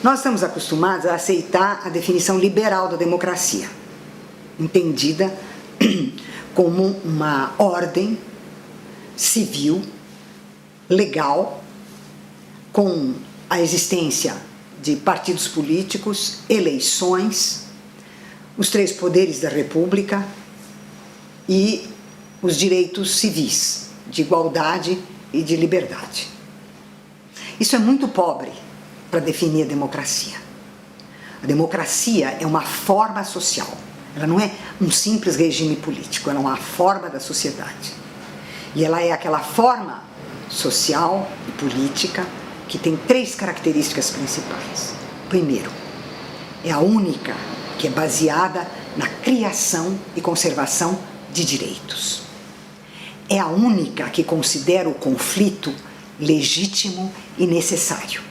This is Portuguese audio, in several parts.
Nós estamos acostumados a aceitar a definição liberal da democracia, entendida como uma ordem civil, legal, com a existência de partidos políticos, eleições, os 3 poderes da República e os direitos civis, de igualdade e de liberdade. Isso é muito pobre para definir a democracia. A democracia é uma forma social. Ela não é um simples regime político, ela é uma forma da sociedade. E ela é aquela forma social e política que tem 3 características principais. Primeiro, é a única que é baseada na criação e conservação de direitos. É a única que considera o conflito legítimo e necessário.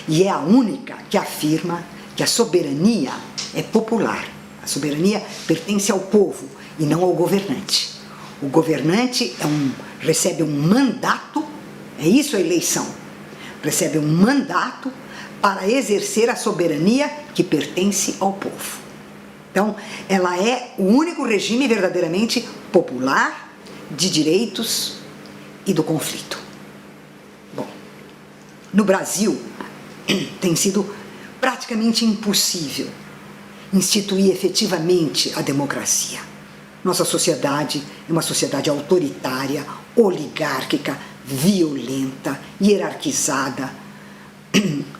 E é a única que afirma que a soberania é popular. A soberania pertence ao povo e não ao governante. O governante recebe um mandato, é isso a eleição, recebe um mandato para exercer a soberania que pertence ao povo. Então, ela é o único regime verdadeiramente popular de direitos e do conflito. Bom, no Brasil tem sido praticamente impossível instituir efetivamente a democracia. Nossa sociedade é uma sociedade autoritária, oligárquica, violenta, hierarquizada,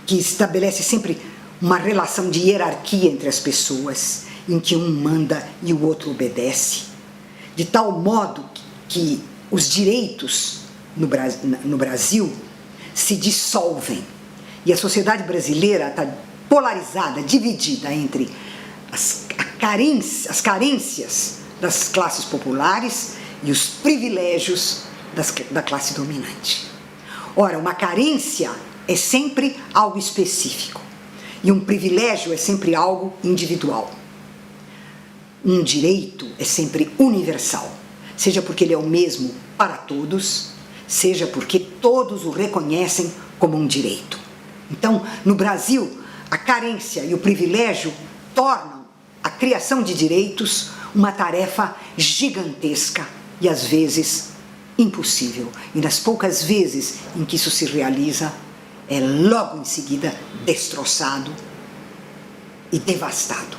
que estabelece sempre uma relação de hierarquia entre as pessoas, em que um manda e o outro obedece, de tal modo que os direitos no Brasil se dissolvem e a sociedade brasileira está polarizada, dividida entre as carências das classes populares e os privilégios da classe dominante. Ora, uma carência é sempre algo específico e um privilégio é sempre algo individual. Um direito é sempre universal, seja porque ele é o mesmo para todos, seja porque todos o reconhecem como um direito. Então, no Brasil, a carência e o privilégio tornam a criação de direitos uma tarefa gigantesca e, às vezes, impossível. E nas poucas vezes em que isso se realiza, é logo em seguida destroçado e devastado.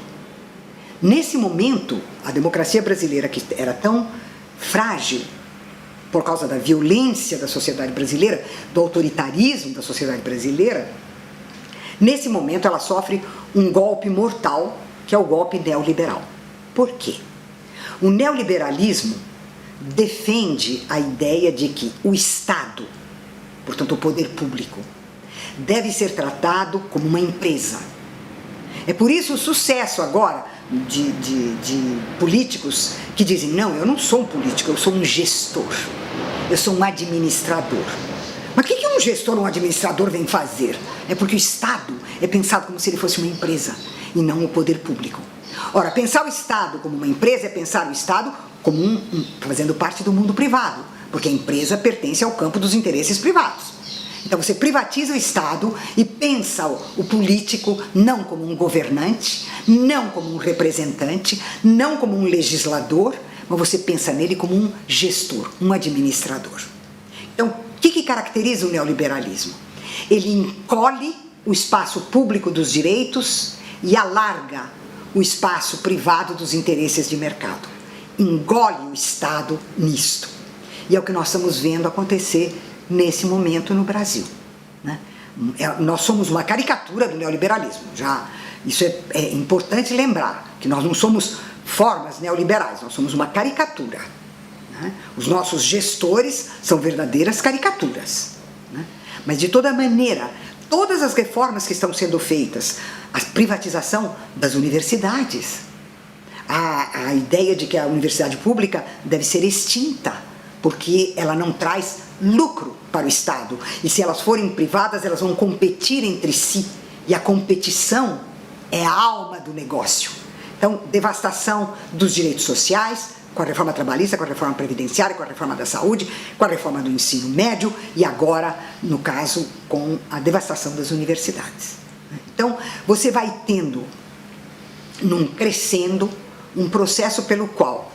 Nesse momento, a democracia brasileira, que era tão frágil por causa da violência da sociedade brasileira, do autoritarismo da sociedade brasileira, nesse momento ela sofre um golpe mortal, que é o golpe neoliberal. Por quê? O neoliberalismo defende a ideia de que o Estado, portanto o poder público, deve ser tratado como uma empresa. É por isso o sucesso agora de políticos que dizem: não, eu não sou um político, eu sou um gestor, eu sou um administrador. Mas o que um gestor ou um administrador vem fazer? É porque o Estado é pensado como se ele fosse uma empresa e não o poder público. Ora, pensar o Estado como uma empresa é pensar o Estado como fazendo parte do mundo privado, porque a empresa pertence ao campo dos interesses privados. Então você privatiza o Estado e pensa o político não como um governante, não como um representante, não como um legislador, mas você pensa nele como um gestor, um administrador. Então, o que caracteriza o neoliberalismo? Ele encolhe o espaço público dos direitos e alarga o espaço privado dos interesses de mercado. Engole o Estado nisto. E é o que nós estamos vendo acontecer nesse momento no Brasil, né? Nós somos uma caricatura do neoliberalismo. Isso é importante lembrar, que nós não somos formas neoliberais, nós somos uma caricatura, né? Os nossos gestores são verdadeiras caricaturas, né? Mas de toda maneira, todas as reformas que estão sendo feitas, a privatização das universidades, a ideia de que a universidade pública deve ser extinta, porque ela não traz lucro para o Estado. E se elas forem privadas, elas vão competir entre si. E a competição é a alma do negócio. Então, devastação dos direitos sociais, com a reforma trabalhista, com a reforma previdenciária, com a reforma da saúde, com a reforma do ensino médio e agora, no caso, com a devastação das universidades. Então, você vai tendo, crescendo, um processo pelo qual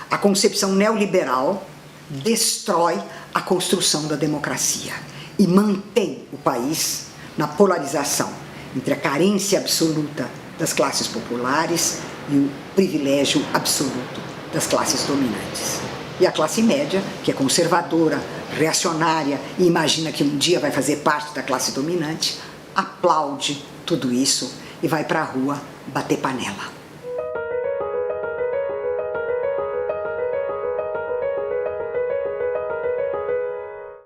a concepção neoliberal destrói a construção da democracia e mantém o país na polarização entre a carência absoluta das classes populares e o privilégio absoluto das classes dominantes. E a classe média, que é conservadora, reacionária e imagina que um dia vai fazer parte da classe dominante, aplaude tudo isso e vai para a rua bater panela.